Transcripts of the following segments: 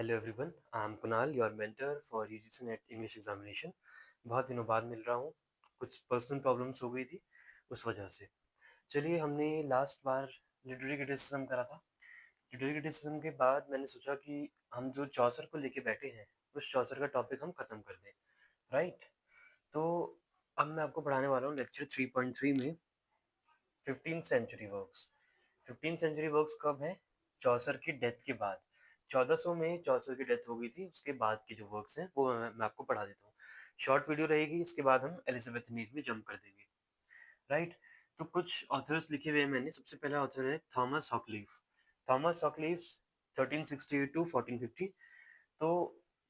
Hello everyone, I am Kunal, your mentor for UGC net English examination. बहुत दिनों बाद मिल रहा हूँ। कुछ पर्सनल प्रॉब्लम्स हो गई थी, उस वजह से। चलिए, हमने लास्ट बार लिटरेरी क्रिटिसिज्म करा था। लिटरेरी क्रिटिसिज्म के बाद मैंने सोचा कि हम जो चौसर को लेके बैठे हैं, उस चौसर का टॉपिक हम ख़त्म कर दें। राइट? तो अब मैं आपको पढ़ाने वाला हूँ लेक्चर 3.3 में 15th century works. 15th century works कब है? चौसर की डेथ के बाद। 1400 में चौसर की डेथ हो गई थी, उसके बाद के जो वर्क्स हैं वो मैं आपको पढ़ा देता हूँ। शॉर्ट वीडियो रहेगी, इसके बाद हम एलिजाबेथन एज में जंप कर देंगे। राइट? तो कुछ ऑथर्स लिखे हुए हैं मैंने। सबसे पहला ऑथर है Thomas Hoccleve. Thomas Hoccleve 1368 to 1450। तो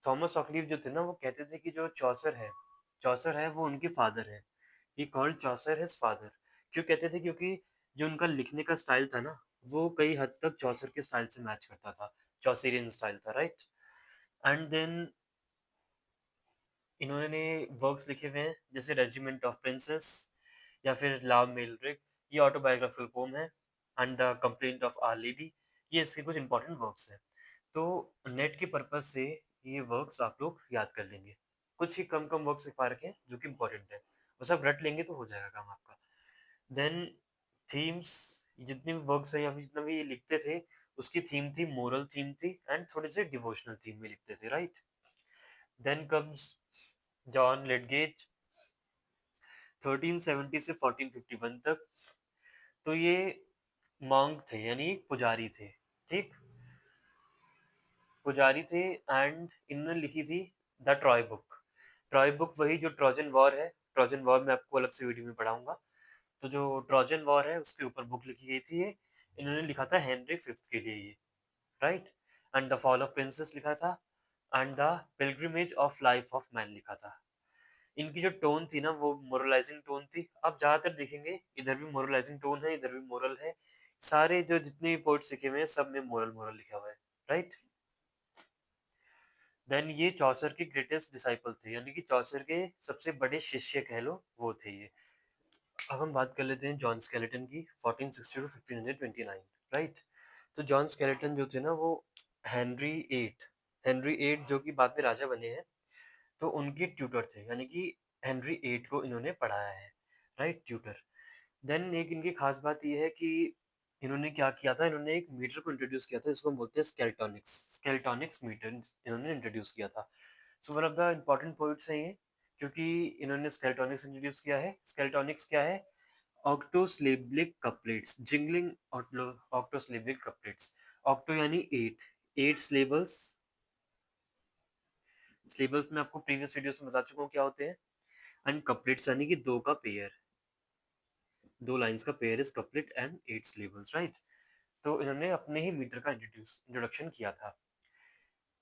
थॉमस हॉकलीफ जो थे ना, वो कहते थे कि जो चौसर है वो उनके फादर है। He called Chaucer his father. क्यों कहते थे? क्योंकि जो उनका लिखने का स्टाइल था ना, वो कई हद तक चौसर के स्टाइल से मैच करता था। चौसरियन स्टाइल था, राइट? एंड देन इन्होंने वर्क्स लिखे हुए हैं जैसे रेजिमेंट ऑफ प्रिंसेस या फिर लाव मिलड्रिग। ये ऑटोबायोग्राफिकल पोम है। And the complaint of our lady. ये इसके कुछ इंपॉर्टेंट वर्क्स हैं। तो नेट के पर्पज से ये वर्क्स आप लोग याद कर लेंगे। कुछ ही कम कम वर्क्स लिखवा रखे हैं जो कि इंपॉर्टेंट है। बस आप रट लेंगे तो हो जाएगा काम आपका। देन थीम्स, जितने भी वर्क्स हैं या फिर जितना भी ये लिखते थे, उसकी थीम थी, मोरल थीम थी, एंड थोड़े से डिवोशनल थीम में लिखते थे, राइट? देन कम्स जॉन लेडगेज 1370 से 1451 तक। तो ये मॉन्क थे, यानी पुजारी थे। ठीक, पुजारी थे। एंड इन्होंने लिखी थी the Troy book. Troy book वही जो ट्रोजन वॉर है। ट्रोजन वॉर मैं आपको अलग से वीडियो में पढ़ाऊंगा। तो जो ट्रोजन वॉर है उसके ऊपर बुक लिखी गई थी ये। इन्होंने लिखा था हेनरी फिफ्थ के लिए ये। Right? And the fall of princess लिखा था। And the pilgrimage of life of man लिखा था। इनकी जो टोन थी ना, वो मोरलाइजिंग टोन थी। आप ज्यादातर देखेंगे इधर भी मोरलाइजिंग टोन है, इधर भी मोरल है। सारे जो जितने भी पोइट्स लिखे हुए हैं सब में मोरल मोरल लिखा हुआ है। राइट? देन ये चौसर के ग्रेटेस्ट डिसाइपल थे, यानी कि चौसर के सबसे बड़े शिष्य कह लो, वो थे ये। अब हम बात कर लेते हैं जॉन स्केलेटन की, 1460 टू 1529। राइट? तो जॉन स्केलेटन जो थे ना, वो हेनरी एट हेनरी एट जो कि बाद में राजा बने हैं, तो उनके ट्यूटर थे। यानी कि हेनरी एट को इन्होंने पढ़ाया है। राइट? ट्यूटर। देन एक इनकी खास बात ये है कि इन्होंने क्या किया था, इन्होंने एक मीटर को इंट्रोड्यूस किया था, इसको हम बोलते हैं स्केल्टोनिक्स। स्केल्टोनिक्स मीटर इन्होंने इंट्रोड्यूस किया था। So one of the important points हैं ये, क्योंकि इन्होंने स्केल्टोनिक्स इंट्रोड्यूस किया है। स्केल्टोनिक्स क्या है? ऑक्टोसिलेबिक कपलेट्स, जिंगलिंग ऑक्टोसिलेबिक कपलेट्स। ऑक्टो यानी एट, एट सिलेबल्स। सिलेबल्स में आपको प्रीवियस वीडियोस में बता चुका हूँ क्या होते हैं। एंड कपलेट्स यानी कि दो का पेयर, दो लाइंस का pair is couplet and eight syllables. Right? तो इन्होंने अपने ही मीटर का इंट्रोडक्शन किया था।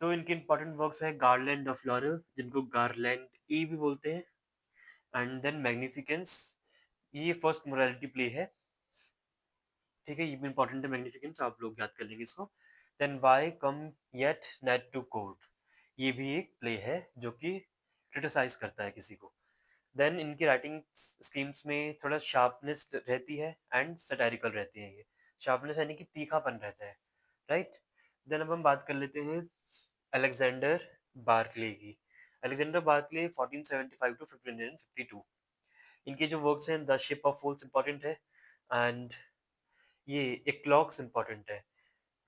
तो इनके इंपॉर्टेंट वर्क्स है गार्लैंड ऑफ लॉरल, जिनको गार्लैंड ई भी बोलते हैं। एंड देन मैग्निफिकेंस, ये फर्स्ट मोरालिटी प्ले है। ठीक है, ये भी इंपॉर्टेंट है मैग्निफिकेंस, आप लोग याद कर लेंगे इसको। Then why come ye not to court, ये भी एक प्ले है जो कि क्रिटिसाइज करता है किसी को। देन इनकी राइटिंग स्कीम्स में थोड़ा शार्पनेस रहती है एंड सटायरिकल रहती है ये। शार्पनेस यानी कि तीखापन रहता है। राइट? देन अब हम बात कर लेते हैं अलेक्जेंडर बार्कले की। Alexander Barclay 1475 to 1552। इनके जो वर्क्स हैं, the ship of fools important है। एंड ये एक्लॉग्स इंपॉर्टेंट है।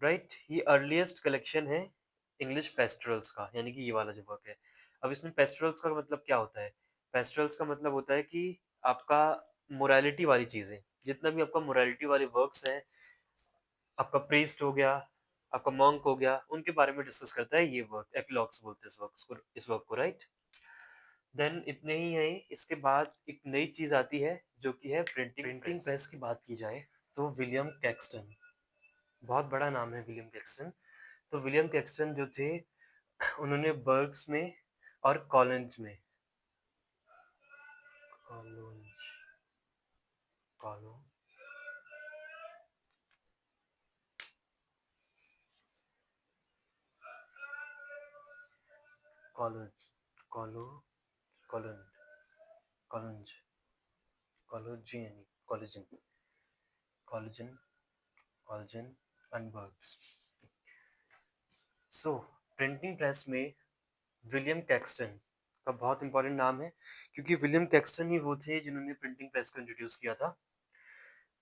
राइट? ये अर्लीस्ट कलेक्शन है इंग्लिश पेस्ट्रल्स का, यानी कि ये वाला जो वर्क है। अब इसमें पेस्ट्रल्स का मतलब क्या होता है? पेस्ट्रल्स का मतलब होता है कि आपका मोरालिटी वाली चीजें, जितना भी आपका मोरालिटी वाले वर्क्स हैं, आपका प्रीस्ट हो गया, आपका मॉन्क हो गया, उनके बारे में डिस्कस करता है ये वर्क। एक्लॉग्स बोलते हैं इस वर्क को। राइट? देन इतने ही है। इसके बाद एक नई चीज आती है जो कि है प्रिंटिंग प्रेस की बात की जाए तो विलियम कैक्सटन, बहुत बड़ा नाम है विलियम कैक्सटन। तो विलियम कैक्सटन जो थे, उन्होंने बर्ग्स में और कॉलेज में, कॉलोज कॉलो कॉलेज कॉलो कॉलन कॉलेज कॉलोजियन कॉलेजन कॉलेजन कॉलेजन and Bruges. So printing press में विलियम कैक्सटन का बहुत इंपॉर्टेंट नाम है, क्योंकि विलियम कैक्सटन ही वो थे जिन्होंने प्रिंटिंग प्रेस को इंट्रोड्यूस किया था।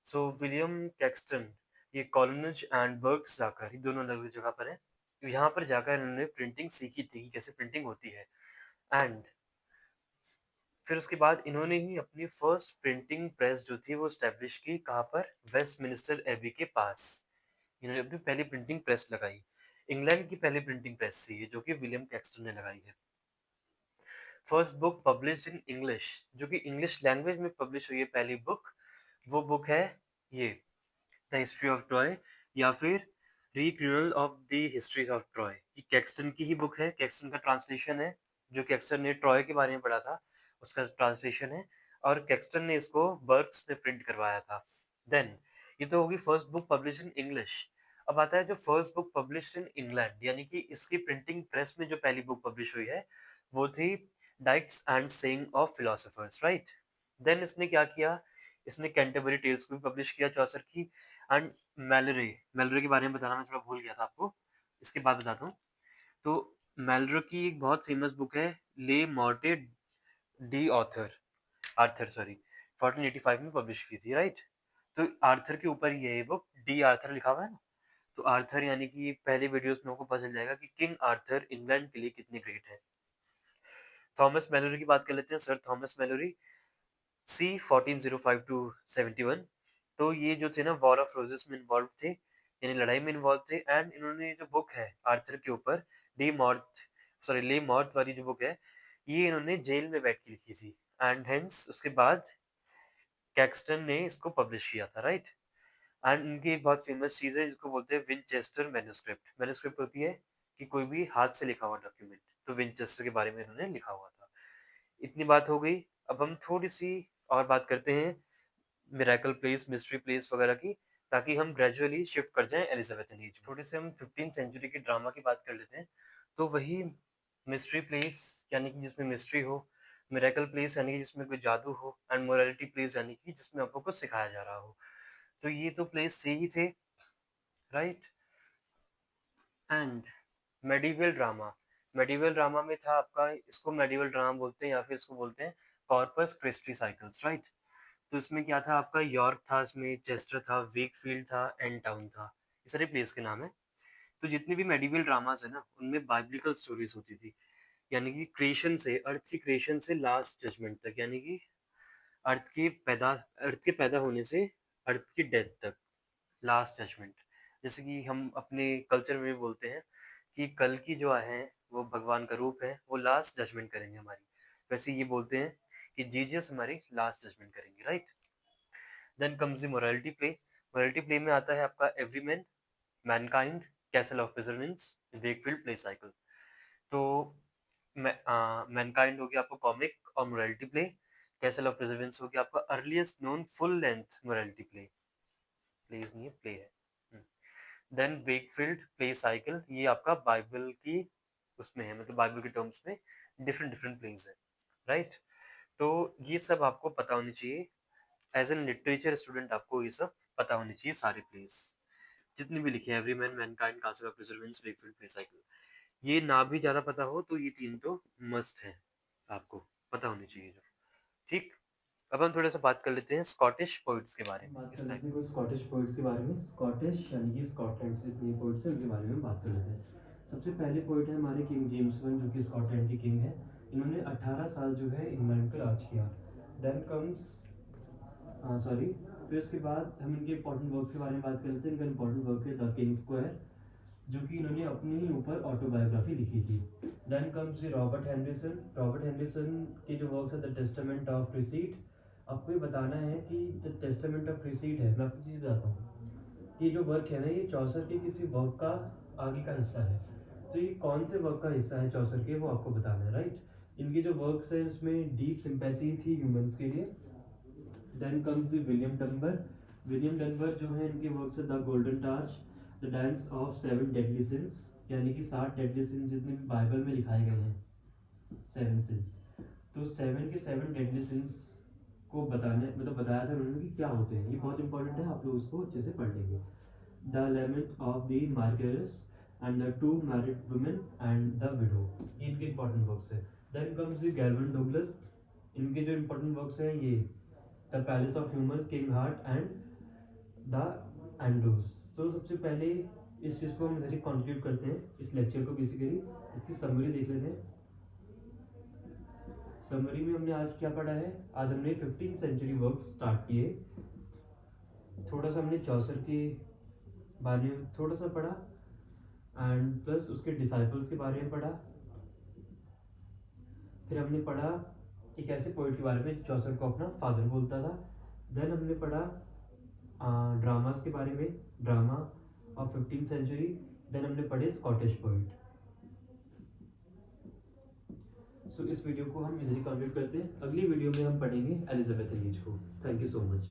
सो विलियम कैक्सटन ये कॉलोनिज एंड बर्ग्स जाकर, ये दोनों अलग अलग जगह पर है, यहाँ पर जाकर इन्होंने प्रिंटिंग सीखी थी कि कैसे प्रिंटिंग होती है। एंड फिर उसके बाद इन्होंने ही अपनी फर्स्ट प्रिंटिंग प्रेस जो थी वो स्टैब्लिश की, कहाँ पर, वेस्टमिनिस्टर एबी के पास। इन्होंने अपनी पहली प्रिंटिंग प्रेस लगाई। इंग्लैंड की पहली प्रिंटिंग प्रेस थी ये, जो कि विलियम कैक्सटन ने लगाई है। First book published in English, जो कि इंग्लिश लैंग्वेज में पब्लिश हुई है पहली बुक, वो बुक है ये द हिस्ट्री ऑफ ट्रॉय, या फिर recuyell of the history of Troy. ये कैक्सटन की ही बुक है, कैक्सटन का ट्रांसलेशन है, जो कैक्सटन ने ट्रॉय के बारे में पढ़ा था उसका ट्रांसलेशन है, और कैक्सटन ने इसको बर्क्स में प्रिंट करवाया था। देन ये तो होगी first book publish in English. अब आता है जो first book publish in England, यानी कि इसकी प्रिंटिंग प्रेस में जो पहली बुक पब्लिश हुई है वो थी dicts and sayings of philosophers, right. Then इसने क्या किया, इसने कैंटरबरी टेल्स को भी पब्लिश किया चौसर की। एंड मैलरे, मैलरे के बारे में बताना मैं थोड़ा भूल गया था आपको, इसके बाद बताता हूँ। तो मैलरे की एक बहुत फेमस बुक है, ले मॉर्टे डी ऑथर, आर्थर सॉरी, 1485 में पब्लिश की थी, राइट। तो आर्थर के ऊपर ही है ये बुक, डी आर्थर लिखा हुआ है ना। तो आर्थर यानी कि पहले वीडियोस में आपको पता चल जाएगा कि किंग आर्थर इंग्लैंड के लिए कितने ग्रेट है। थॉमस मैलोरी की बात कर लेते हैं, sir Thomas Malory, C 1405 to 71। तो ये जो थे ना वॉर ऑफ रोजेस में इन्वॉल्व थे, यानी लड़ाई में इन्वॉल्व थे। एंड इन्होंने जो बुक है आर्थर के ऊपर, डी मॉर्ट सॉरी ले मॉर्ट वाली जो बुक है, ये इन्होंने जेल में बैठ के लिखी थी। एंड हेंस उसके बाद कैक्सटन ने इसको पब्लिश किया था, राइट। एंड इनकी एक बहुत फेमस चीज़ है जिसको बोलते हैं विनचेस्टर मैन्युस्क्रिप्ट। मैन्युस्क्रिप्ट होती है कि कोई भी हाथ से लिखा हुआ डॉक्यूमेंट, तो विनचेस्टर के बारे में इन्होंने लिखा हुआ था। इतनी बात हो गई। अब हम थोड़ी सी और बात करते हैं मिरेकल प्लेस, मिस्ट्री प्लेस वगैरह की, ताकि हम ग्रेजुअली शिफ्ट कर जाएं एलिजाबेथन एज में। थोड़े से हम 15th सेंचुरी के ड्रामा की बात कर लेते हैं। तो वही मिस्ट्री प्लेस यानी कि जिसमें मिस्ट्री हो, मिरेकल प्लेस यानी कि जिसमें कोई जादू हो, एंड मोरालिटी प्लेस यानी कि जिसमें आपको कुछ सिखाया जा रहा हो। तो ये तो प्लेस थे ही थे, right. And medieval drama, medieval drama में था आपका, इसको मेडिवल ड्रामा बोलते हैं या फिर इसको बोलते हैं कॉर्पस क्रिस्टी साइकिल्स, राइट। तो इसमें क्या था आपका, यॉर्क था, इसमें चेस्टर था, वेकफील्ड था, एंड टाउन था, ये सारे प्लेस के नाम है। तो जितने भी मेडिवल ड्रामास है ना उनमें बाइब्लिकल स्टोरीज होती थी, यानी कि क्रिएशन से, अर्थ की क्रिएशन से लास्ट जजमेंट तक, यानी कि अर्थ के पैदा होने से अर्थ की डेथ तक, लास्ट जजमेंट। जैसे कि हम अपने कल्चर में भी बोलते हैं कि कल की जो है वो भगवान का रूप है, वो लास्ट जजमेंट करेंगे हमारी। वैसे ये बोलते हैं कि जीसस हमारी लास्ट जजमेंट करेंगे, right. Then comes the morality play. Morality play में आता है आपका Everyman, Mankind, Castle of Perseverance, Wakefield play cycle. तो मैनकाइंड हो गया आपका कॉमिक और morality play, Castle of Perseverance हो गया आपका earliest known full length morality play, plays नहीं है प्ले है। देन वेकफील्ड प्ले साइकिल, ये आपका बाइबल की उसमें है, मतलब बाइबल के टर्म्स में डिफरेंट डिफरेंट प्लेस है, राइट। तो ये सब आपको पता होनी चाहिए, एज एन लिटरेचर स्टूडेंट आपको ये सब पता होनी चाहिए सारे प्लेस जितने भी लिखे हैं, Everyman, Mankind, Castle of Perseverance, Wakefield play cycle. ये ना भी ज्यादा पता हो तो ये तीन तो मस्ट है, आपको पता होनी चाहिए जो, ठीक। अब हम थोड़ा सा बात कर लेते हैं स्कॉटिश पोइट्स के बारे में बात कर इस टाइम। लेते हैं कुछ स्कॉटिश पोइट्स के बारे में। स्कॉटिश यानी कि स्कॉटलैंड से जितने पोइट्स हैं उनके बारे में बात कर लेते हैं। सबसे पहले पोइट है हमारे किंग जेम्स वन, जो कि स्कॉटलैंड के किंग हैं। इन्होंने 18 साल जो है इंग्लैंड पर राज किया। देन कम्स सॉरी फिर उसके बाद हम इनके इंपॉर्टेंट वर्क के बारे में बात कर लेते हैं। इनका इंपॉर्टेंट वर्क है द किंग स्क्वायर, जो कि इन्होंने अपने ही ऊपर ऑटोबायोग्राफी लिखी थी। Then comes Robert Henryson. Robert Henryson के जो वर्क्स है द टेस्टामेंट ऑफ रिसीट। आपको ये बताना है कि जो टेस्टामेंट ऑफ रिसीट है, मैं आपको चीज़ बताता हूँ, ये जो वर्क है ना, ये चौसर के किसी वर्क का आगे का हिस्सा है। तो ये कौन से वर्क का हिस्सा है चौसर के, वो आपको बताना है, राइट। इनके जो वर्क्स है उसमें डीप सिंपैथी थी ह्यूमंस के लिए। Then comes William Dunbar. William Dunbar जो है इनके वर्क्स है the golden targe, the dance of seven deadly sins, यानी कि 7 डेडली सिंस जितने भी बाइबल में लिखाए गए हैं, 7 सिंस। तो 7 के 7 डेडली सिंस को बताने मतलब बताया था उन्होंने कि क्या होते हैं। ये बहुत इंपॉर्टेंट है, आप लोग उसको अच्छे से पढ़ लेंगे। The lament of the Makaris and the two married women of the Gavin Douglas, इनके जो इम्पोर्टेंट वर्क्स हैं ये the Palace of Humour, King Hart and the Eneados. तो सबसे पहले इस चीज़ को हम इधर ही कंक्लूड करते हैं, इस लेक्चर को बेसिकली इसकी समरी देख लेते हैं। समरी में हमने आज क्या पढ़ा है, आज हमने 15th सेंचुरी वर्क स्टार्ट किए, थोड़ा सा हमने चौसर के बारे में थोड़ा सा पढ़ा एंड प्लस उसके डिसाइपल्स के बारे में पढ़ा। फिर हमने पढ़ा एक ऐसे पोइट के बारे में चौसर को अपना फादर बोलता था। देन हमने पढ़ा ड्रामास के बारे में, drama of 15th century. Then हमने पढ़े स्कॉटिश पोइट। सो इस वीडियो को हम इधर कंप्लीट करते हैं, अगली वीडियो में हम पढ़ेंगे एलिजाबेथ एलिज को। Thank you so much.